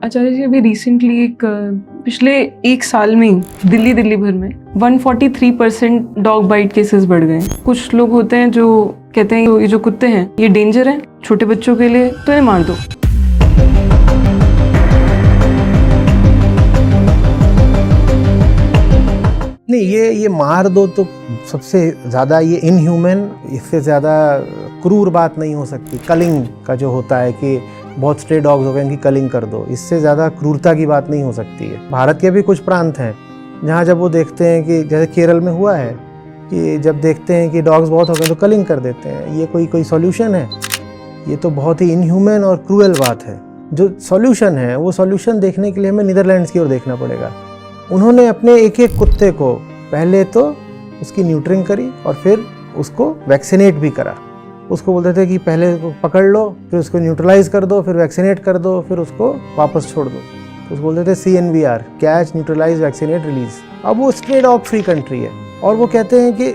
आचार्य जी, अभी रिसेंटली पिछले एक साल में ही दिल्ली भर में 143% डॉग बाइट केसेस बढ़ गए। कुछ लोग होते हैं जो कहते हैं ये जो कुत्ते हैं ये डेंजर हैं छोटे बच्चों के लिए, तो इन्हें मार दो। नहीं, ये मार दो तो सबसे ज़्यादा ये इनह्यूमन, इससे ज़्यादा क्रूर बात नहीं हो सकती। कलिंग का जो होता है कि बहुत स्ट्रे डॉग्स हो गए इनकी कलिंग कर दो, इससे ज़्यादा क्रूरता की बात नहीं हो सकती है। भारत के भी कुछ प्रांत हैं जहाँ जब वो देखते हैं कि जैसे केरल में हुआ है कि जब देखते हैं कि डॉग्स बहुत हो गए तो कलिंग कर देते हैं। ये कोई सॉल्यूशन है? ये तो बहुत ही इनह्यूमन और क्रूएल बात है। जो सॉल्यूशन है वो सॉल्यूशन देखने के लिए हमें नीदरलैंड्स की ओर देखना पड़ेगा। उन्होंने अपने एक एक कुत्ते को पहले तो उसकी न्यूट्रिंग करी और फिर उसको वैक्सीनेट भी करा। उसको बोलते थे कि पहले पकड़ लो, फिर उसको न्यूट्रलाइज कर दो, फिर वैक्सीनेट कर दो, फिर उसको वापस छोड़ दो। तो उसको बोलते थे CNVR, catch, neutralize, vaccinate, release. अब वो स्ट्रे डॉग फ्री कंट्री है और वो कहते हैं कि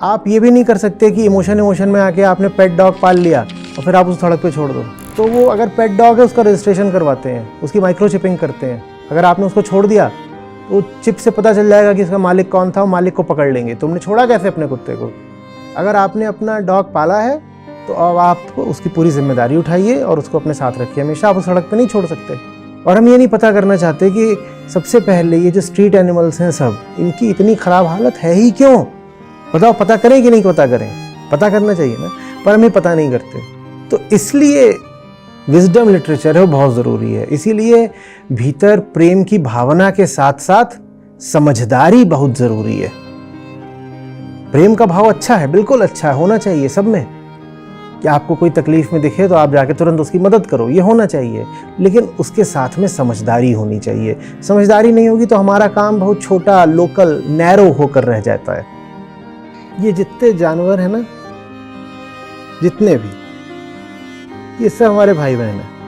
आप ये भी नहीं कर सकते कि इमोशन में आके आपने पेट डॉग पाल लिया और फिर आप उस सड़क पे छोड़ दो। तो वो अगर पेट डॉग है उसका रजिस्ट्रेशन करवाते हैं, उसकी माइक्रोचिपिंग करते हैं। अगर आपने उसको छोड़ दिया तो चिप से पता चल जाएगा कि इसका मालिक कौन था, मालिक को पकड़ लेंगे। तुमने छोड़ा कैसे अपने कुत्ते को? अगर आपने अपना डॉग पाला है तो अब आप उसकी पूरी जिम्मेदारी उठाइए और उसको अपने साथ रखिए हमेशा। आप उस सड़क पे नहीं छोड़ सकते। और हम ये नहीं पता करना चाहते कि सबसे पहले ये जो स्ट्रीट एनिमल्स हैं सब, इनकी इतनी ख़राब हालत है ही क्यों? बताओ, पता करें कि नहीं पता करें? पता करना चाहिए ना, पर हम ये पता नहीं करते। तो इसलिए विजडम लिटरेचर है वो बहुत ज़रूरी है। इसीलिए भीतर प्रेम की भावना के साथ साथ समझदारी बहुत ज़रूरी है। प्रेम का भाव अच्छा है, बिल्कुल अच्छा है, होना चाहिए सब में। कि आपको कोई तकलीफ में दिखे तो आप जाके तुरंत उसकी मदद करो, ये होना चाहिए। लेकिन उसके साथ में समझदारी होनी चाहिए। समझदारी नहीं होगी तो हमारा काम बहुत छोटा, लोकल, नैरो होकर रह जाता है। ये जितने जानवर हैं ना, जितने भी, ये सब हमारे भाई बहन हैं।